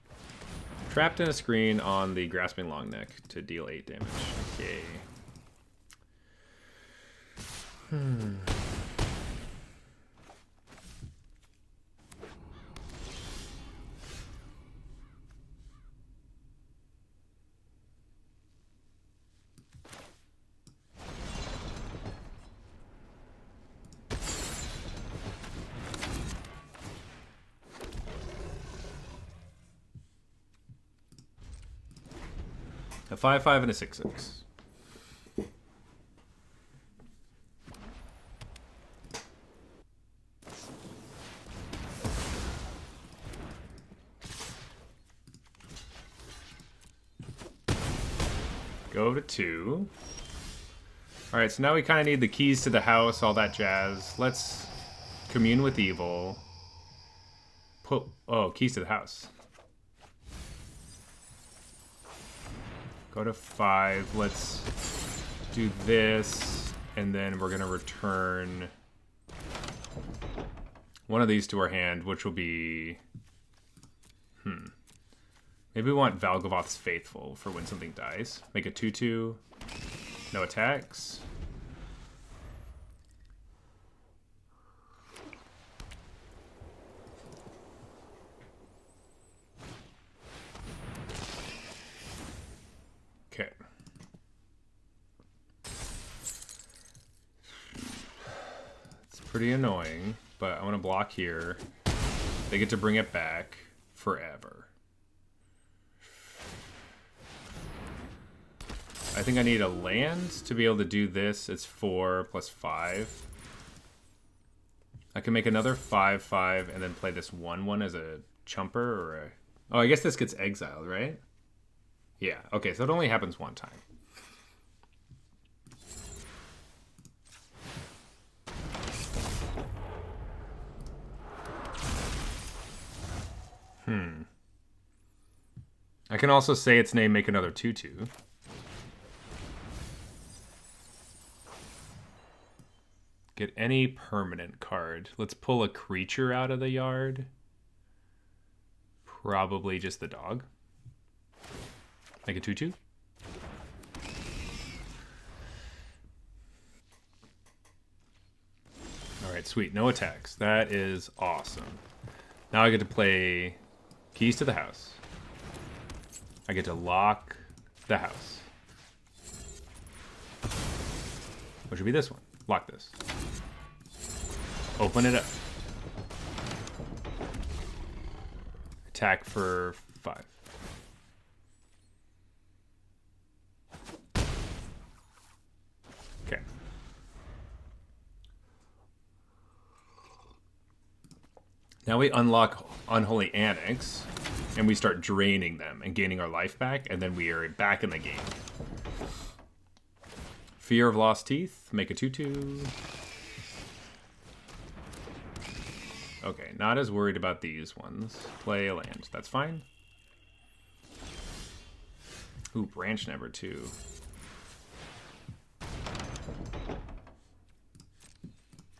Trapped in a screen on the Grasping Longneck to deal 8 damage. Okay. A 5/5 and a 6/6. Go to 2. Alright, so now we kind of need the keys to the house, all that jazz. Let's commune with evil. Keys to the house. Go to 5. Let's do this. And then we're going to return one of these to our hand, which will be... Maybe we want Valgavoth's Faithful for when something dies. Make a 2/2. No attacks. Okay. It's pretty annoying, but I want to block here. They get to bring it back forever. I think I need a land to be able to do this. It's 4 + 5. I can make another 5/5 and then play this 1/1 as a chumper or a... Oh, I guess this gets exiled, right? Yeah, okay, so it only happens one time. I can also say its name, make another 2/2. Get any permanent card. Let's pull a creature out of the yard. Probably just the dog. Make a 2/2. Alright, sweet. No attacks. That is awesome. Now I get to play Keys to the House. I get to lock the house. Which would be this one. Lock this. Open it up. Attack for 5. Okay. Now we unlock Unholy Annex, and we start draining them and gaining our life back, and then we are back in the game. Fear of Lost Teeth, make a 2/2. Okay, not as worried about these ones. Play a land, that's fine. Ooh, Branch Never too.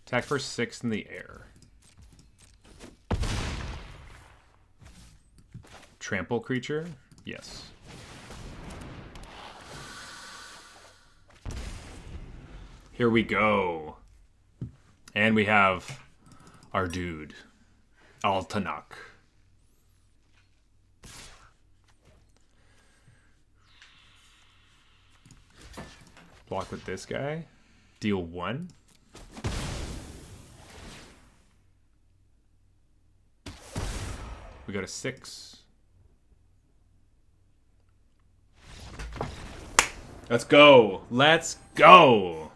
Attack for 6 in the air. Trample creature? Yes. Here we go. And we have our dude, Altanuk. Block with this guy. Deal 1. We go to 6. Let's go. Let's go.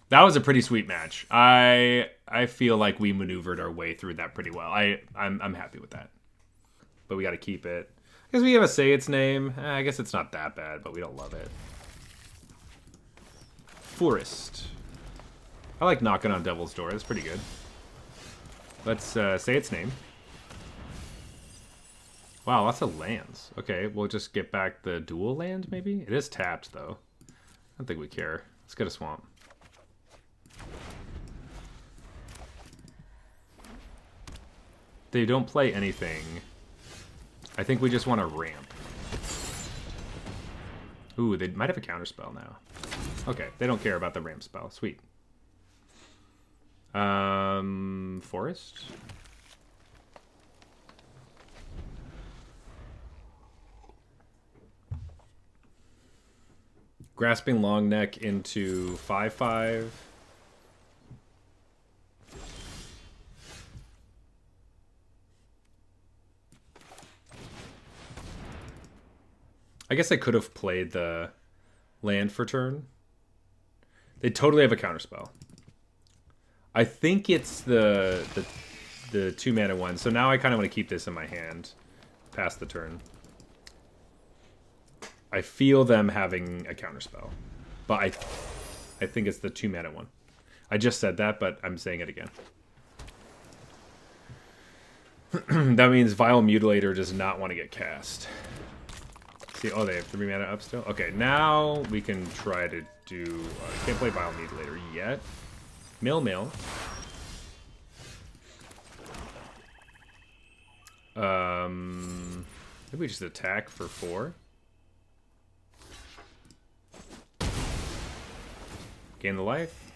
That was a pretty sweet match. I feel like we maneuvered our way through that pretty well. I'm happy with that. But we got to keep it. I guess we have a say its name. I guess it's not that bad, but we don't love it. Forest. I like knocking on Devil's Door. That's pretty good. Let's say its name. Wow, lots of lands. Okay, we'll just get back the dual land, maybe? It is tapped, though. I don't think we care. Let's get a swamp. They don't play anything. I think we just want to ramp. Ooh, they might have a counterspell now. Okay, they don't care about the ramp spell. Sweet. Forest? Grasping Long Neck into 5/5. I guess I could have played the land for turn. They totally have a counterspell. I think it's the 2-mana one. So now I kind of want to keep this in my hand past the turn. I feel them having a counterspell, but I think it's the 2-mana one. I just said that, but I'm saying it again. That means Vile Mutilator does not want to get cast. See, oh, they have 3 mana up still? Okay, now we can try to do... can't play Vile Mutilator yet. Mill. Maybe we just attack for 4. Gain the life.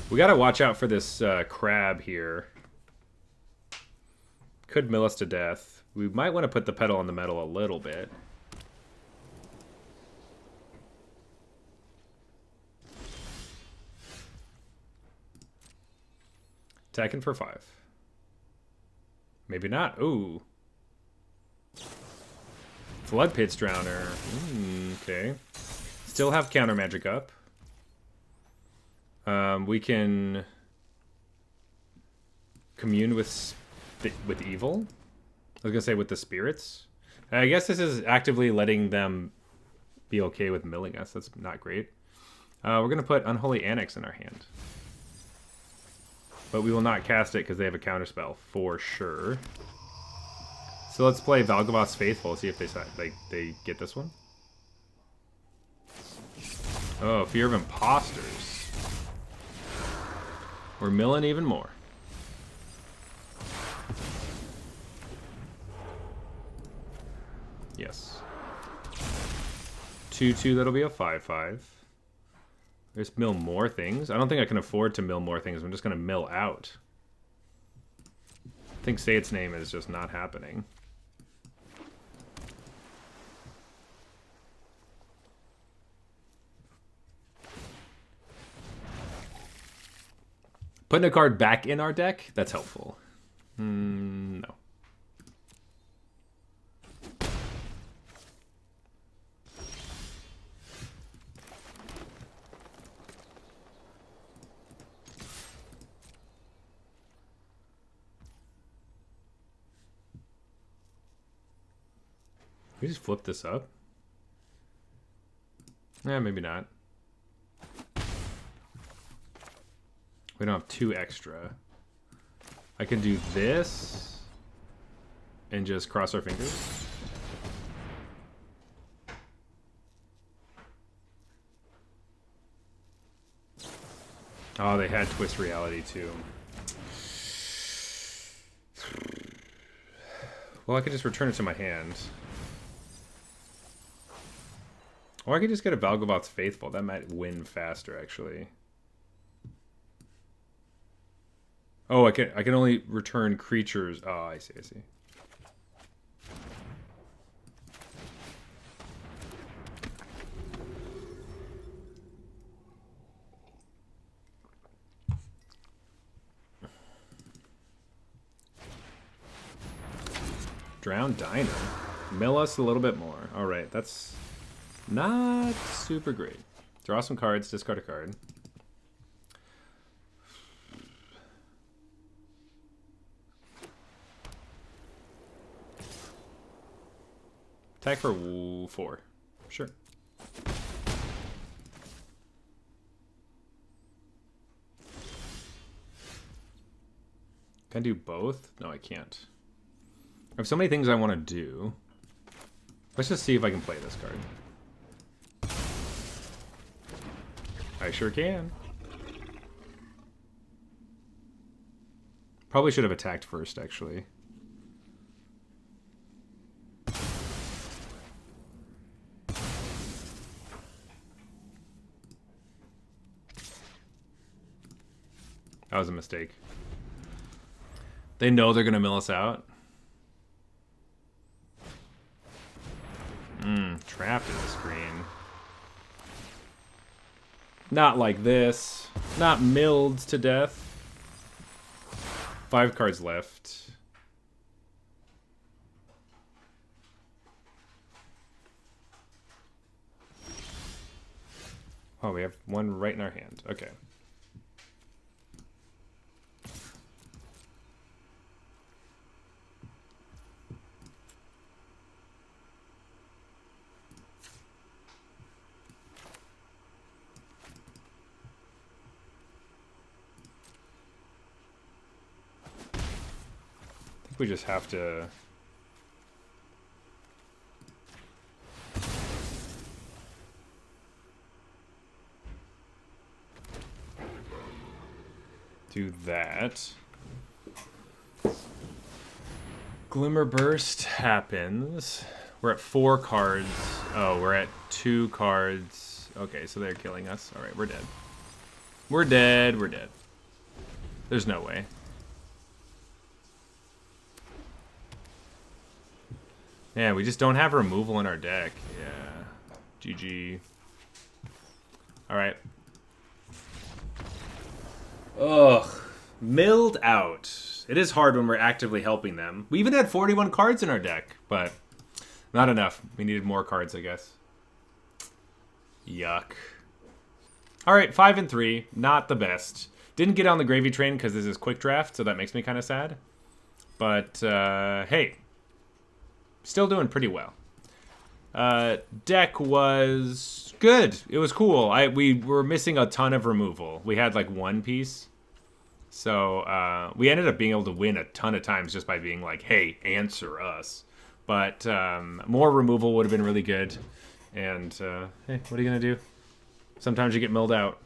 We gotta watch out for this crab here. Could mill us to death. We might want to put the pedal on the metal a little bit. Attacking for 5. Maybe not. Ooh. Flood Pit's Drowner. Okay. Still have counter magic up. We can commune with evil. I was gonna say with the spirits. I guess this is actively letting them be okay with milling us. That's not great. We're gonna put Unholy Annex in our hand, but we will not cast it because they have a counterspell for sure. So let's play Valgavoth's Faithful, see if they get this one. Oh, Fear of Imposters. We're milling even more. Yes. 2/2, that'll be a 5/5. There's mill more things. I don't think I can afford to mill more things. I'm just going to mill out. I think Say Its Name is just not happening. Putting a card back in our deck, that's helpful. No. we just flip this up? Yeah, maybe not. We don't have 2 extra. I can do this and just cross our fingers. Oh, they had Twist Reality too. Well, I could just return it to my hand. Or I could just get a Valgovoth's Faithful. That might win faster, actually. Oh, I can only return creatures. Oh, I see, I see. Drown Diner. Mill us a little bit more. Alright, that's not super great. Draw some cards, discard a card. Attack for 4. Sure. Can I do both? No, I can't. I have so many things I want to do. Let's just see if I can play this card. I sure can. Probably should have attacked first, actually. That was a mistake. They know they're going to mill us out. Trapped in the screen. Not like this. Not milled to death. 5 cards left. Oh, we have one right in our hand. Okay. We just have to... do that. Glimmer Burst happens. We're at 4 cards. Oh, we're at 2 cards. Okay, so they're killing us. Alright, we're dead. We're dead, we're dead. There's no way. Yeah, we just don't have removal in our deck. Yeah. GG. Alright. Ugh. Milled out. It is hard when we're actively helping them. We even had 41 cards in our deck, but not enough. We needed more cards, I guess. Yuck. Alright, 5 and 3. Not the best. Didn't get on the gravy train because this is quick draft, so that makes me kind of sad. But, hey. Still doing pretty well. Deck was good. It was cool. We were missing a ton of removal. We had like 1 piece. So we ended up being able to win a ton of times just by being like, hey, answer us. But more removal would have been really good. And hey, what are you going to do? Sometimes you get milled out.